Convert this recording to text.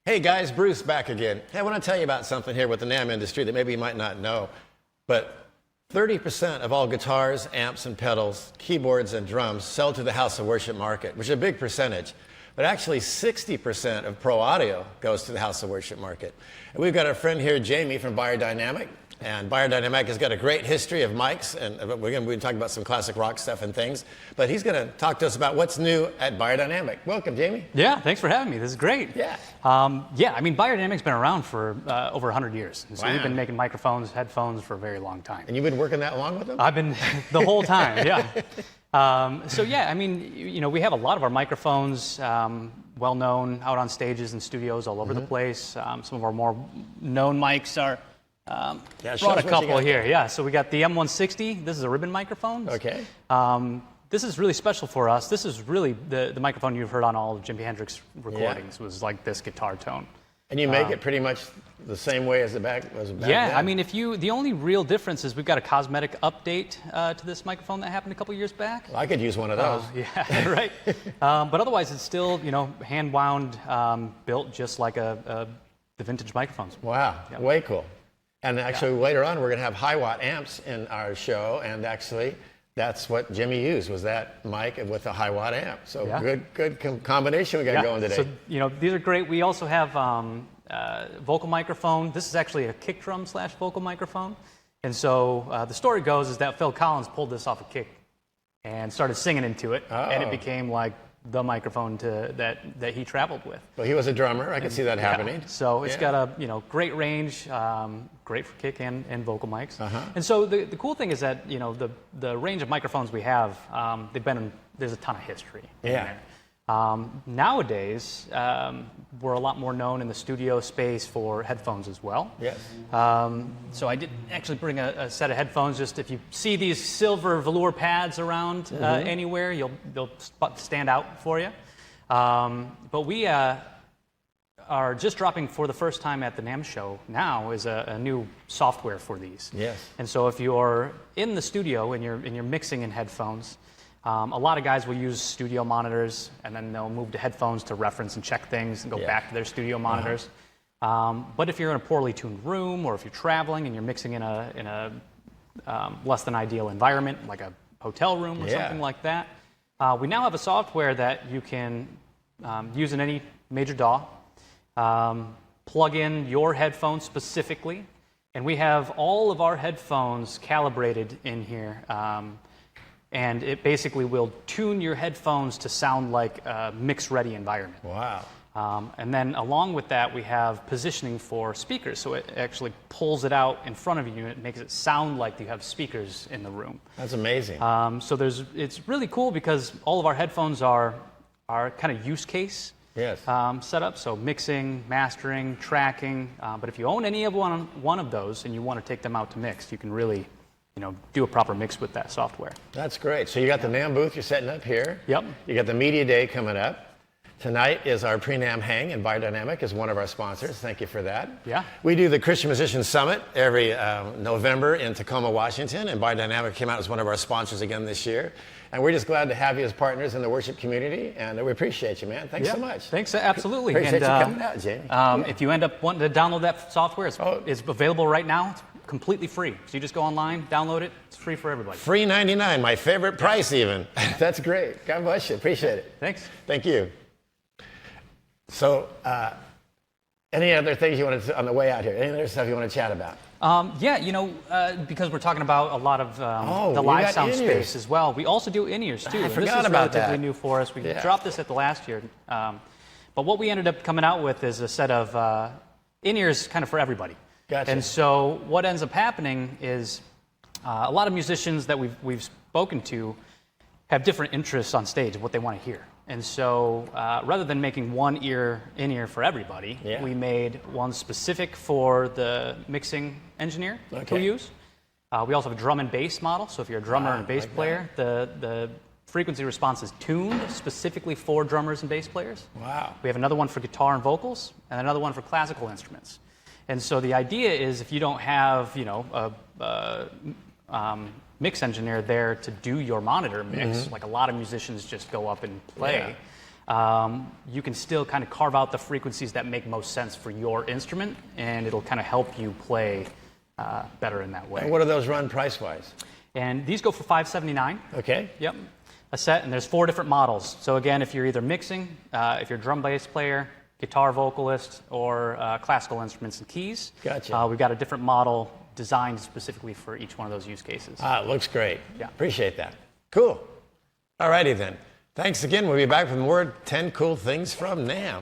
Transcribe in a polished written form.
Hey guys, Bruce back again. Hey, I want to tell you about something here with the NAMM industry that maybe you might not know, but 30% of all guitars, amps, and pedals, keyboards, and drums sell to the house of worship market, which is a big percentage. But actually 60% of pro audio goes to the house of worship market. And we've got our friend here, Jamie from Beyerdynamic. And Beyerdynamic has got a great history of mics, and we're going to be talking about some classic rock stuff and things. But he's going to talk to us about what's new at Beyerdynamic. Welcome, Jamie. Yeah, thanks for having me. This is great. Yeah. I mean, Beyerdynamic's been around for over 100 years. And so Wow. we've been making microphones, headphones for a very long time. And you've been working that long with them? I've been the whole time, yeah. I mean, you know, we have a lot of our microphones well known out on stages and studios all over the place. Some of our more known mics are. Brought a couple here, yeah. So we got the M160. This is a ribbon microphone. Okay. This is really special for us. This is really the microphone you've heard on all of Jimi Hendrix recordings. Was like this guitar tone. And you make it pretty much the same way as the back then? Yeah, I mean, the only real difference is we've got a cosmetic update to this microphone that happened a couple years back. Well, I could use one of those. Yeah, right. But otherwise, it's still, you know, hand wound, built just like the vintage microphones. Wow, Yep. Way cool. And actually, later on, we're going to have high watt amps in our show, and actually, that's what Jimmy used, was that mic with a high watt amp. So good combination we got going today. So, you know, these are great. We also have vocal microphone. This is actually a kick drum / vocal microphone. And so the story goes is that Phil Collins pulled this off a kick and started singing into it, and it became like the microphone that he traveled with. Well, he was a drummer. I could see that happening. So it's got a great range, great for kick and vocal mics. And so the cool thing is that the range of microphones we have, there's a ton of history in there. Nowadays, we're a lot more known in the studio space for headphones as well. Yes. So I did actually bring a set of headphones. Just if you see these silver velour pads around anywhere, they'll stand out for you. But we are just dropping for the first time at the NAMM show now is a new software for these. Yes. And so if you're in the studio and you're mixing in headphones, a lot of guys will use studio monitors, and then they'll move to headphones to reference and check things and go back to their studio monitors. But if you're in a poorly tuned room, or if you're traveling and you're mixing in a less than ideal environment, like a hotel room or something like that, we now have a software that you can use in any major DAW, plug in your headphones specifically, and we have all of our headphones calibrated in here. And it basically will tune your headphones to sound like a mix-ready environment. Wow. And then along with that, we have positioning for speakers. So it actually pulls it out in front of you and it makes it sound like you have speakers in the room. That's amazing. So it's really cool because all of our headphones are kind of use case set up. So mixing, mastering, tracking. But if you own any of one of those and you want to take them out to mix, you can really do a proper mix with that software. That's great. So you got the NAMM booth you're setting up here. Yep. You got the Media Day coming up. Tonight is our pre-NAMM hang, and Beyerdynamic is one of our sponsors. Thank you for that. Yeah. We do the Christian Musicians Summit every November in Tacoma, Washington, and Beyerdynamic came out as one of our sponsors again this year. And we're just glad to have you as partners in the worship community, and we appreciate you, man. Thanks so much. Thanks, absolutely. Appreciate you coming out, Jamie. If you end up wanting to download that software, it's available right now. It's completely free. So you just go online, download it. It's free for everybody. Free $99, my favorite price even. That's great. God bless you. Appreciate it. Thanks. Thank you. So, any other things you want to, on the way out here, any other stuff you want to chat about? Because we're talking about a lot of the live sound space as well. We also do in-ears too. I forgot about that. This is relatively new for us. We dropped this at the last year. But what we ended up coming out with is a set of in-ears kind of for everybody. Gotcha. And so what ends up happening is a lot of musicians that we've spoken to have different interests on stage of what they want to hear. And so rather than making one in-ear for everybody, we made one specific for the mixing engineer to use. We also have a drum and bass model. So if you're a drummer and a bass player, the frequency response is tuned specifically for drummers and bass players. Wow. We have another one for guitar and vocals, and another one for classical instruments. And so the idea is if you don't have, a mix engineer there to do your monitor mix, like a lot of musicians just go up and play, you can still kind of carve out the frequencies that make most sense for your instrument, and it'll kind of help you play better in that way. And what do those run price-wise? And these go for $579. Okay. Yep. A set, and there's 4 different models. So again, if you're either mixing, if you're a drum bass player, guitar vocalist, or classical instruments and keys, Gotcha. We've got a different model designed specifically for each one of those use cases. It looks great. Yeah. Appreciate that. Cool. All righty then. Thanks again. We'll be back with more 10 cool things from NAMM.